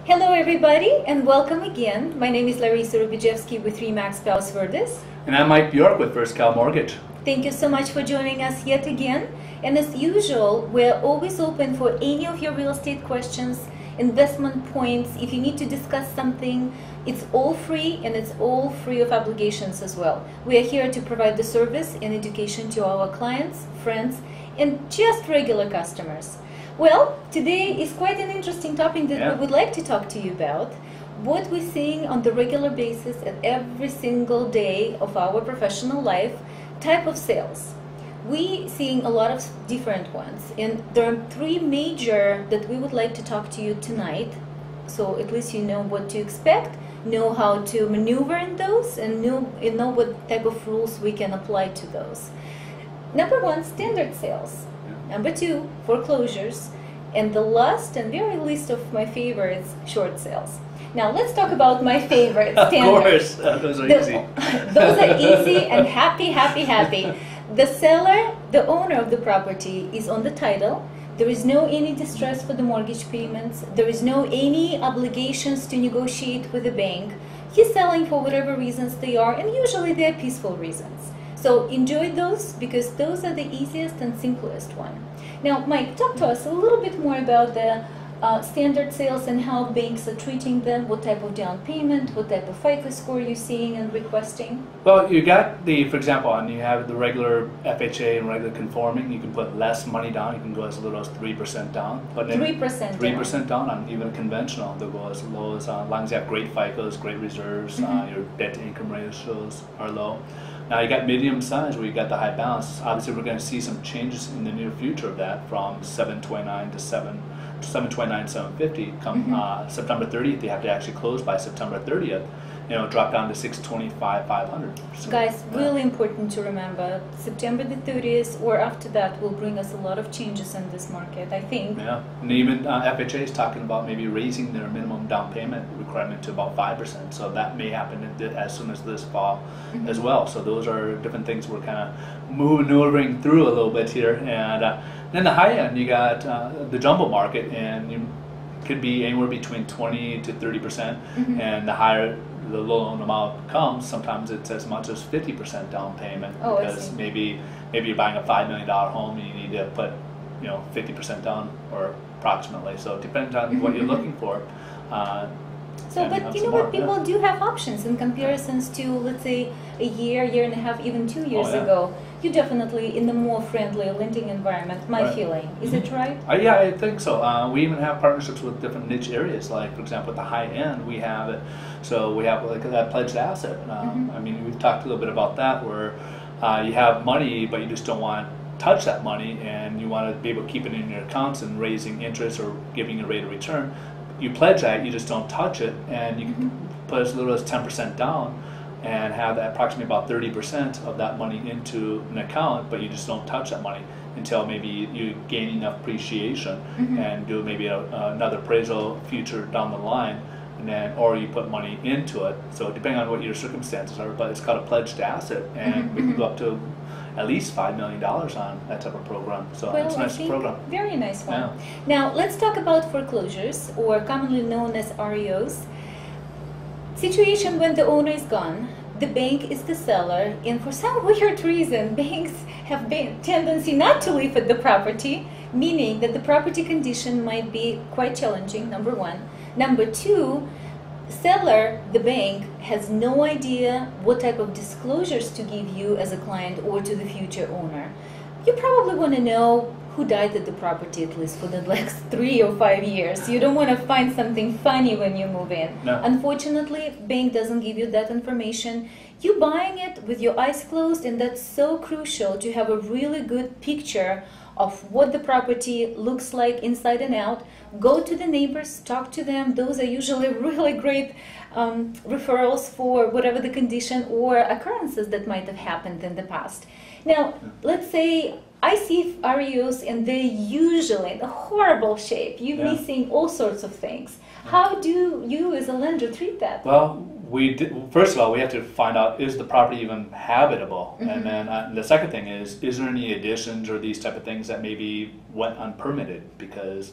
Hello everybody and welcome again. My name is Larissa Rubijevsky with RE/MAX Paus Verdes. And I'm Mike Bjork with First Cal Mortgage. Thank you so much for joining us yet again. And as usual, we're always open for any of your real estate questions, investment points. If you need to discuss something, it's all free and it's all free of obligations as well. We are here to provide the service and education to our clients, friends, and just regular customers. Well, today is quite an interesting topic that we would like to talk to you about. What we're seeing on the regular basis at every single day of our professional life, type of sales. We're seeing a lot of different ones, and there are three major that we would like to talk to you tonight. So at least you know what to expect, know how to maneuver in those, and know what type of rules we can apply to those. Number one, standard sales. Number two, foreclosures. And the last and very least of my favorites, short sales. Now let's talk about my favorite, standard. Of course, those are easy. Those are easy and happy. The seller, the owner of the property is on the title. There is no any distress for the mortgage payments. There is no any obligations to negotiate with the bank. He's selling for whatever reasons they are, and usually they're peaceful reasons. So enjoy those because those are the easiest and simplest one. Now, Mike, talk to us a little bit more about the standard sales and how banks are treating them. What type of down payment, what type of FICO score you're seeing and requesting? Well, you got for example, and you have the regular FHA and regular conforming. You can put less money down. You can go as little as 3% down. But 3% down on even conventional. They'll go as low as long as you have great FICOs, great reserves. Your debt to income ratios are low. Now you got medium size where you got the high balance. Obviously, we're going to see some changes in the near future of that from 729 to 729, 750. Come September 30th, they have to actually close by September 30th. Drop down to 625, 500. So, guys, really important to remember. September the 30th or after that will bring us a lot of changes in this market, I think. Yeah, and even FHA is talking about maybe raising their minimum down payment requirement to about 5%. So that may happen as soon as this fall as well. So those are different things we're kind of maneuvering through a little bit here. And then the high end, you got the jumbo market, and you could be anywhere between 20 to 30%, and the higher the loan amount comes, sometimes it's as much as 50% down payment, because maybe you're buying a $5 million home and you need to put 50% down or approximately. So it depends on what you're looking for. But you know what, people do have options in comparisons to, let's say, a year and a half, even 2 years ago. You're definitely in the more friendly lending environment, my feeling. Is it right? Yeah, I think so. We even have partnerships with different niche areas. Like, for example, at the high end, we have it. So we have like that pledged asset. I mean, we've talked a little bit about that, where you have money, but you just don't want to touch that money, and you want to be able to keep it in your accounts and raising interest or giving a rate of return. You pledge that, you just don't touch it, and you can put as little as 10% down and have approximately about 30% of that money into an account, but you just don't touch that money until maybe you gain enough appreciation and do maybe another appraisal future down the line, and then or you put money into it. So depending on what your circumstances are, but it's called a pledged asset, and we can go up to at least $5 million on that type of program. So it's a nice program. Very nice one. Yeah. Now let's talk about foreclosures, or commonly known as REOs. Situation when the owner is gone, the bank is the seller, and for some weird reason, banks have a tendency not to live at the property, meaning that the property condition might be quite challenging, number one. Number two, seller, the bank, has no idea what type of disclosures to give you as a client or to the future owner. You probably want to know who died at the property at least for the next 3 or 5 years. You don't want to find something funny when you move in. No. Unfortunately, bank doesn't give you that information. You're buying it with your eyes closed, and that's so crucial to have a really good picture of what the property looks like inside and out. Go to the neighbors, talk to them. Those are usually really great referrals for whatever the condition or occurrences that might have happened in the past. Now, let's say I see REOs and they're usually in a horrible shape. You're missing all sorts of things. How do you as a lender treat that? Well, first of all, we have to find out, is the property even habitable? And then the second thing is there any additions or these type of things that maybe went unpermitted? Because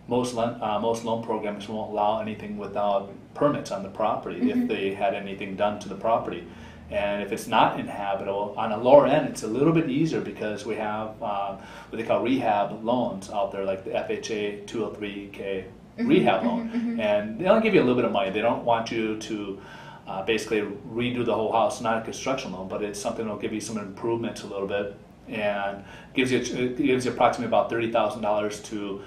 most loan programs won't allow anything without permits on the property if they had anything done to the property. And if it's not inhabitable, on a lower end, it's a little bit easier because we have what they call rehab loans out there, like the FHA 203K rehab loan. And they only give you a little bit of money. They don't want you to basically redo the whole house. It's not a construction loan, but it's something that'll give you some improvements a little bit, and it gives you approximately about $30,000 to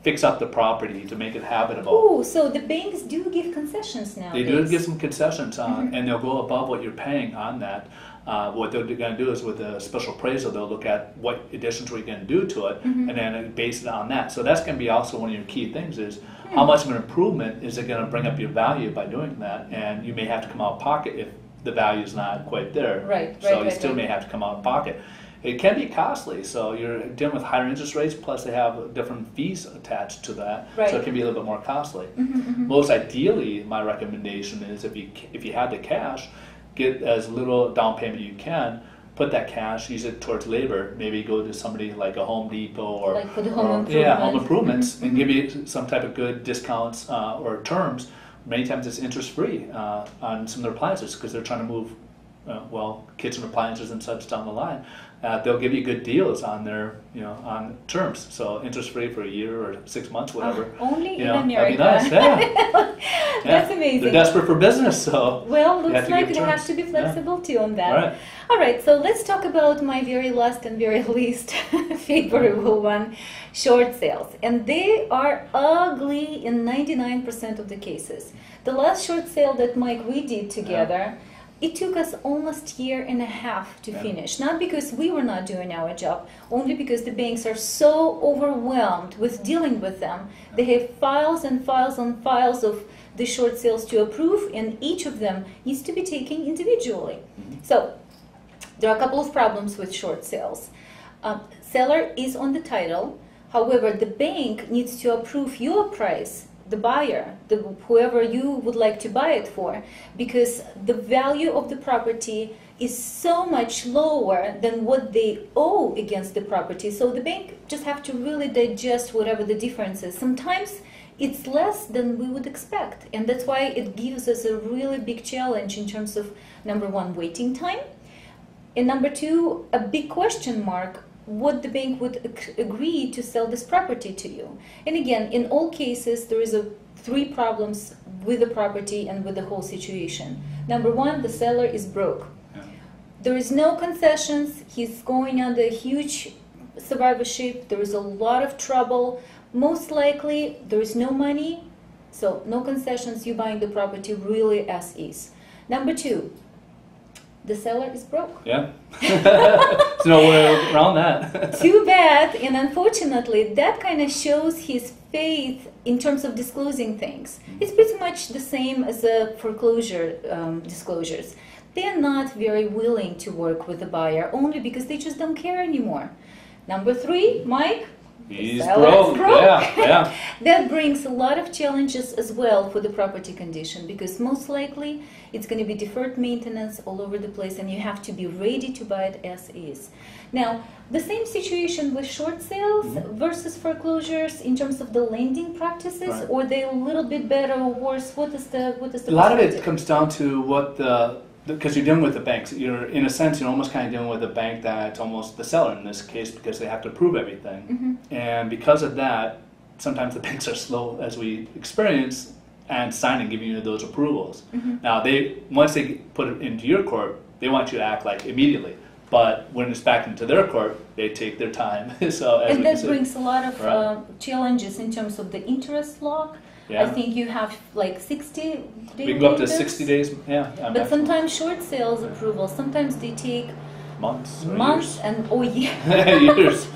fix up the property to make it habitable. Oh, so the banks do give concessions now. They do give some concessions on, and they'll go above what you're paying on that. What they're going to do is with a special appraisal, they'll look at what additions we're going to do to it, and then base it on that. So that's going to be also one of your key things is how much of an improvement is it going to bring up your value by doing that, and you may have to come out of pocket if the value is not quite there. So you still may have to come out of pocket. It can be costly, so you're dealing with higher interest rates, plus they have different fees attached to that, so it can be a little bit more costly. Most ideally, my recommendation is if you had the cash, get as little down payment you can, put that cash, use it towards labor, maybe go to somebody like a Home Depot or like for the home improvement. Home improvements, and give you some type of good discounts or terms. Many times it's interest-free on some of their appliances because they're trying to move kitchen appliances and such down the line. They'll give you good deals on their, on terms. So interest-free for a year or 6 months, whatever. Only in America. That'd be nice. That's amazing. They're desperate for business, so. Well, looks like they have to be flexible too on that. All right, so let's talk about my very last and very least favorable one, short sales. And they are ugly in 99% of the cases. The last short sale that Mike we did together, it took us almost a year and a half to finish. Not because we were not doing our job, only because the banks are so overwhelmed with dealing with them. They have files and files and files of the short sales to approve, and each of them needs to be taken individually. So there are a couple of problems with short sales. Seller is on the title. However, the bank needs to approve your price, the buyer, whoever you would like to buy it for, because the value of the property is so much lower than what they owe against the property. So the bank just have to really digest whatever the difference is. Sometimes it's less than we would expect, and that's why it gives us a really big challenge in terms of, number one, waiting time, and number two, a big question mark, what the bank would agree to sell this property to you. And again, in all cases, there is three problems with the property and with the whole situation. Number one, the seller is broke. There is no concessions. He's going under huge survivorship. There is a lot of trouble. Most likely, there is no money, so no concessions. You're buying the property really as is. Number two, the seller is broke. There's no way around that. Too bad, and unfortunately, that kind of shows his faith in terms of disclosing things. It's pretty much the same as the foreclosure disclosures. They're not very willing to work with the buyer, only because they just don't care anymore. Number three, Mike. He's broke. Yeah. That brings a lot of challenges as well for the property condition, because most likely it's going to be deferred maintenance all over the place, and you have to be ready to buy it as is. Now, the same situation with short sales versus foreclosures in terms of the lending practices, or they a little bit better or worse? What is the a lot of it comes down to what because you're dealing with the banks. You're, in a sense, you're almost kind of dealing with a bank that's almost the seller in this case, because they have to prove everything. And because of that, sometimes the banks are slow, as we experience, and signing, giving you those approvals. Now, once they put it into your court, they want you to act like immediately. But when it's back into their court, they take their time. And that brings a lot of challenges in terms of the interest lock. I think you have like 60 days. We can go up to 60 days, But sometimes short sales approvals, sometimes they take months and years.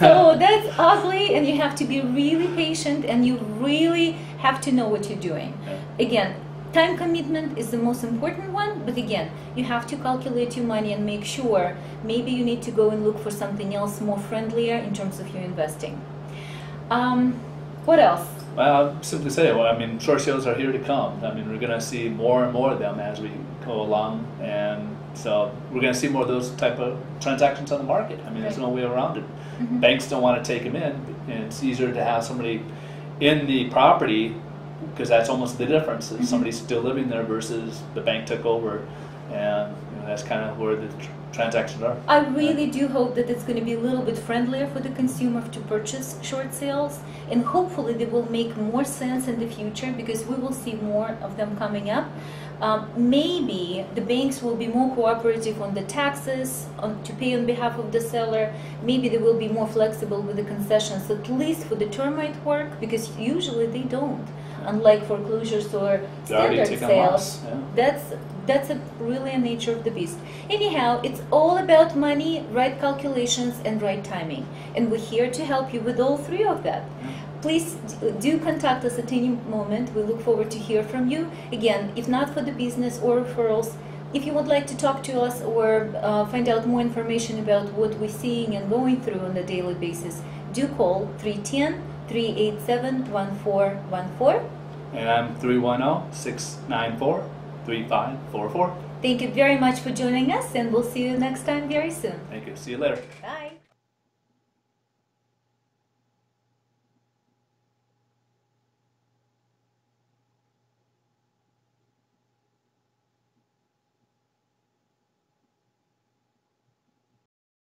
So that's ugly, and you have to be really patient, and you really have to know what you're doing. Again, time commitment is the most important one, but again, you have to calculate your money and make sure maybe you need to go and look for something else more friendlier in terms of your investing. What else? Well, I'll simply say, short sales are here to come. We're going to see more and more of them as we go along, and so we're going to see more of those type of transactions on the market. There's no way around it. Banks don't want to take them in, and it's easier to have somebody in the property, because that's almost the difference. Is somebody's still living there versus the bank took over, and that's kind of where the transactions are. I really do hope that it's going to be a little bit friendlier for the consumer to purchase short sales, and hopefully they will make more sense in the future because we will see more of them coming up. Maybe the banks will be more cooperative on the taxes to pay on behalf of the seller. Maybe they will be more flexible with the concessions, at least for the termite work, because usually they don't. Unlike foreclosures or standard sales, that's really a nature of the beast. Anyhow, it's all about money, right calculations, and right timing, and we're here to help you with all three of that. Please do contact us at any moment. We look forward to hear from you. Again, if not for the business or referrals, if you would like to talk to us or find out more information about what we're seeing and going through on a daily basis, do call 310-387-1414. And I'm 310-694-3544. Thank you very much for joining us, and we'll see you next time very soon. Thank you. See you later. Bye.